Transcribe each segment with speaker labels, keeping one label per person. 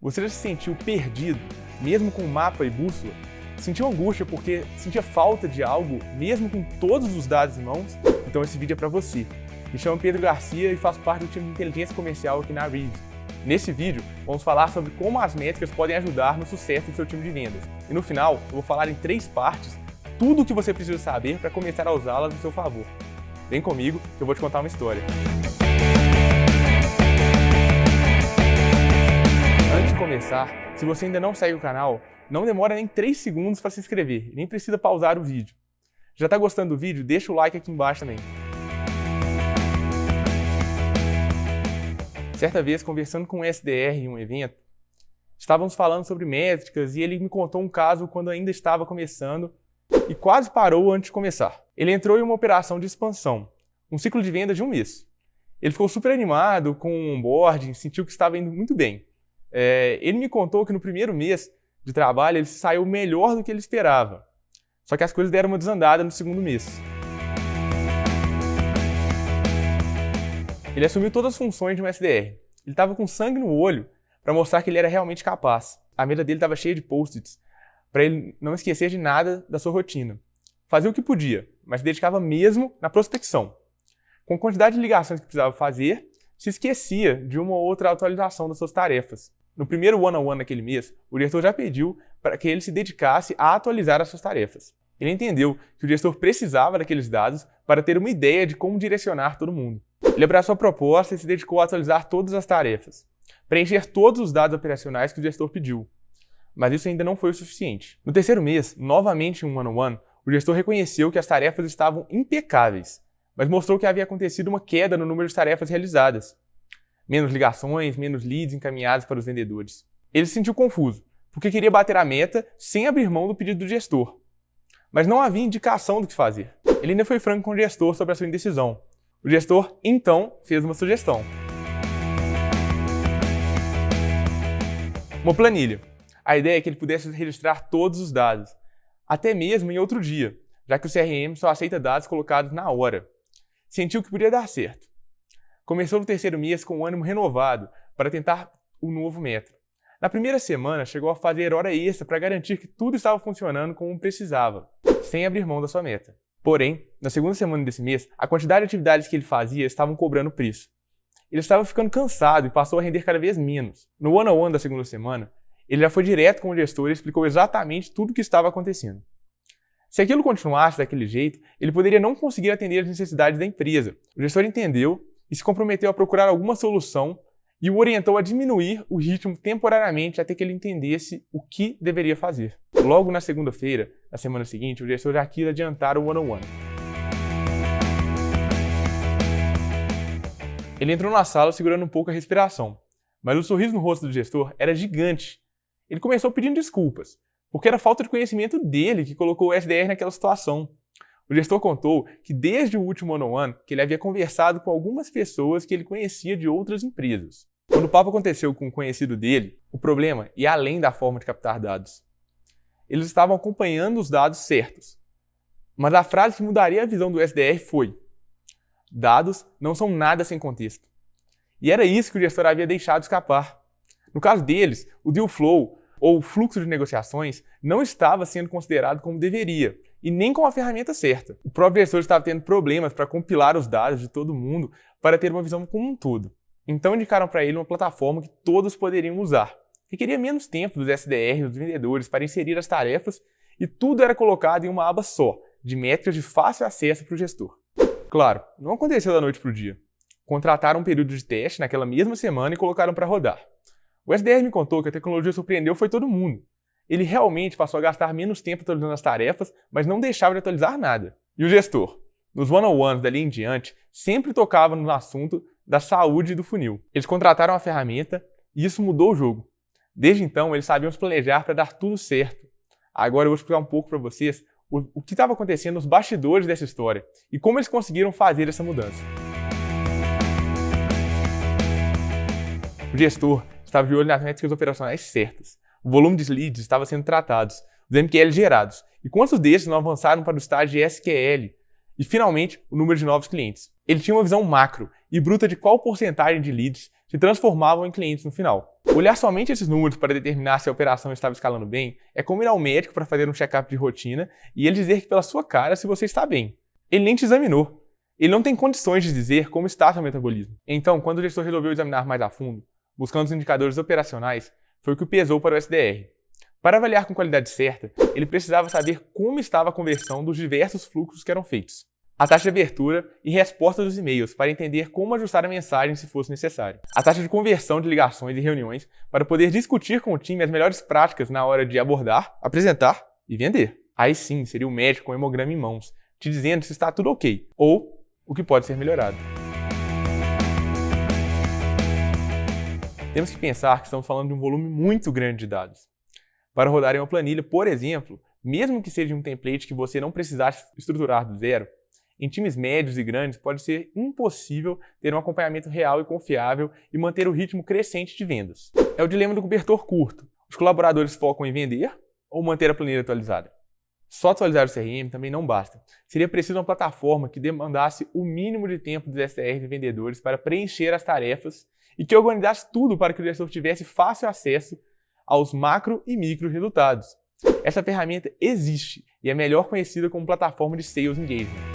Speaker 1: Você já se sentiu perdido, mesmo com mapa e bússola? Sentiu angústia porque sentia falta de algo, mesmo com todos os dados em mãos? Então esse vídeo é para você. Me chamo Pedro Garcia e faço parte do time de inteligência comercial aqui na Reeves. Nesse vídeo, vamos falar sobre como as métricas podem ajudar no sucesso do seu time de vendas. E no final, eu vou falar em 3 partes tudo o que você precisa saber para começar a usá-las no seu favor. Vem comigo que eu vou te contar uma história. Antes de começar, se você ainda não segue o canal, não demora nem 3 segundos para se inscrever, nem precisa pausar o vídeo. Já está gostando do vídeo? Deixa o like aqui embaixo também. Certa vez, conversando com um SDR em um evento, estávamos falando sobre métricas e ele me contou um caso quando ainda estava começando e quase parou antes de começar. Ele entrou em uma operação de expansão, um ciclo de venda de 1 mês. Ele ficou super animado com o onboarding, sentiu que estava indo muito bem. Ele me contou que no primeiro mês de trabalho ele saiu melhor do que ele esperava. Só que as coisas deram uma desandada no segundo mês. Ele assumiu todas as funções de um SDR. Ele estava com sangue no olho para mostrar que ele era realmente capaz. A mesa dele estava cheia de post-its para ele não esquecer de nada da sua rotina. Fazia o que podia, mas se dedicava mesmo na prospecção. Com a quantidade de ligações que precisava fazer, se esquecia de uma ou outra atualização das suas tarefas. No primeiro one-on-one naquele mês, o gestor já pediu para que ele se dedicasse a atualizar as suas tarefas. Ele entendeu que o gestor precisava daqueles dados para ter uma ideia de como direcionar todo mundo. Ele abraçou a proposta e se dedicou a atualizar todas as tarefas, preencher todos os dados operacionais que o gestor pediu. Mas isso ainda não foi o suficiente. No terceiro mês, novamente em um one-on-one, o gestor reconheceu que as tarefas estavam impecáveis, mas mostrou que havia acontecido uma queda no número de tarefas realizadas. Menos ligações, menos leads encaminhados para os vendedores. Ele se sentiu confuso, porque queria bater a meta sem abrir mão do pedido do gestor. Mas não havia indicação do que fazer. Ele ainda foi franco com o gestor sobre a sua indecisão. O gestor, então, fez uma sugestão. Uma planilha. A ideia é que ele pudesse registrar todos os dados, até mesmo em outro dia, já que o CRM só aceita dados colocados na hora. Sentiu que podia dar certo. Começou no terceiro mês com um ânimo renovado para tentar o novo método. Na primeira semana, chegou a fazer hora extra para garantir que tudo estava funcionando como precisava, sem abrir mão da sua meta. Porém, na segunda semana desse mês, a quantidade de atividades que ele fazia estavam cobrando preço. Ele estava ficando cansado e passou a render cada vez menos. No one-on-one da segunda semana, ele já foi direto com o gestor e explicou exatamente tudo o que estava acontecendo. Se aquilo continuasse daquele jeito, ele poderia não conseguir atender as necessidades da empresa. O gestor entendeu e se comprometeu a procurar alguma solução e o orientou a diminuir o ritmo temporariamente até que ele entendesse o que deveria fazer. Logo na segunda-feira, na semana seguinte, o gestor já quis adiantar o one-on-one. Ele entrou na sala segurando um pouco a respiração, mas o sorriso no rosto do gestor era gigante. Ele começou pedindo desculpas, porque era falta de conhecimento dele que colocou o SDR naquela situação. O gestor contou que desde o último one-on-one que ele havia conversado com algumas pessoas que ele conhecia de outras empresas. Quando o papo aconteceu com um conhecido dele, o problema ia além da forma de captar dados. Eles estavam acompanhando os dados certos. Mas a frase que mudaria a visão do SDR foi: dados não são nada sem contexto. E era isso que o gestor havia deixado escapar. No caso deles, o deal flow, ou fluxo de negociações, não estava sendo considerado como deveria, e nem com a ferramenta certa. O próprio gestor estava tendo problemas para compilar os dados de todo mundo para ter uma visão como um todo. Então indicaram para ele uma plataforma que todos poderiam usar. Requeria menos tempo dos SDR e dos vendedores para inserir as tarefas e tudo era colocado em uma aba só, de métricas de fácil acesso para o gestor. Claro, não aconteceu da noite para o dia. Contrataram um período de teste naquela mesma semana e colocaram para rodar. O SDR me contou que a tecnologia surpreendeu foi todo mundo. Ele realmente passou a gastar menos tempo atualizando as tarefas, mas não deixava de atualizar nada. E o gestor? Nos one-on-ones dali em diante, sempre tocava no assunto da saúde do funil. Eles contrataram a ferramenta e isso mudou o jogo. Desde então, eles sabiam se planejar para dar tudo certo. Agora eu vou explicar um pouco para vocês o que estava acontecendo nos bastidores dessa história e como eles conseguiram fazer essa mudança. O gestor estava de olho nas métricas operacionais certas. O volume de leads estava sendo tratados, os MQL gerados, e quantos desses não avançaram para o estágio de SQL, e finalmente o número de novos clientes. Ele tinha uma visão macro e bruta de qual porcentagem de leads se transformavam em clientes no final. Olhar somente esses números para determinar se a operação estava escalando bem é como ir ao médico para fazer um check-up de rotina e ele dizer que pela sua cara se você está bem. Ele nem te examinou. Ele não tem condições de dizer como está seu metabolismo. Então, quando o gestor resolveu examinar mais a fundo, buscando os indicadores operacionais, foi o que pesou para o SDR. Para avaliar com qualidade certa, ele precisava saber como estava a conversão dos diversos fluxos que eram feitos, a taxa de abertura e resposta dos e-mails para entender como ajustar a mensagem se fosse necessário, a taxa de conversão de ligações e reuniões para poder discutir com o time as melhores práticas na hora de abordar, apresentar e vender. Aí sim, seria o médico com o hemograma em mãos, te dizendo se está tudo ok ou o que pode ser melhorado. Temos que pensar que estamos falando de um volume muito grande de dados. Para rodar em uma planilha, por exemplo, mesmo que seja um template que você não precisasse estruturar do zero, em times médios e grandes pode ser impossível ter um acompanhamento real e confiável e manter o ritmo crescente de vendas. É o dilema do cobertor curto. Os colaboradores focam em vender ou manter a planilha atualizada? Só atualizar o CRM também não basta. Seria preciso uma plataforma que demandasse o mínimo de tempo dos SDRs e vendedores para preencher as tarefas e que organizasse tudo para que o gestor tivesse fácil acesso aos macro e micro resultados. Essa ferramenta existe e é melhor conhecida como plataforma de Sales Engagement.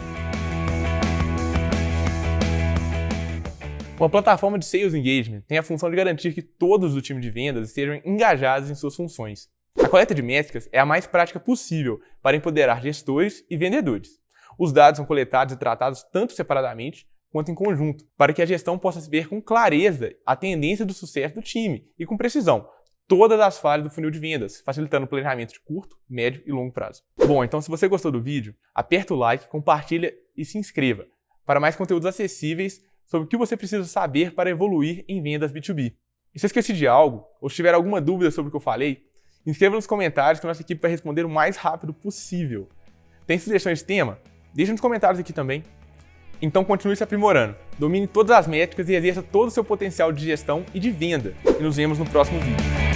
Speaker 1: Uma plataforma de Sales Engagement tem a função de garantir que todos do time de vendas estejam engajados em suas funções. A coleta de métricas é a mais prática possível para empoderar gestores e vendedores. Os dados são coletados e tratados tanto separadamente quanto em conjunto, para que a gestão possa ver com clareza a tendência do sucesso do time e com precisão todas as falhas do funil de vendas, facilitando o planejamento de curto, médio e longo prazo. Bom, então se você gostou do vídeo, aperta o like, compartilha e se inscreva para mais conteúdos acessíveis sobre o que você precisa saber para evoluir em vendas B2B. E se eu esqueci de algo, ou se tiver alguma dúvida sobre o que eu falei, inscreva nos comentários que a nossa equipe vai responder o mais rápido possível. Tem sugestões de tema? Deixe nos comentários aqui também. Então continue se aprimorando, domine todas as métricas e exerça todo o seu potencial de gestão e de venda. E nos vemos no próximo vídeo.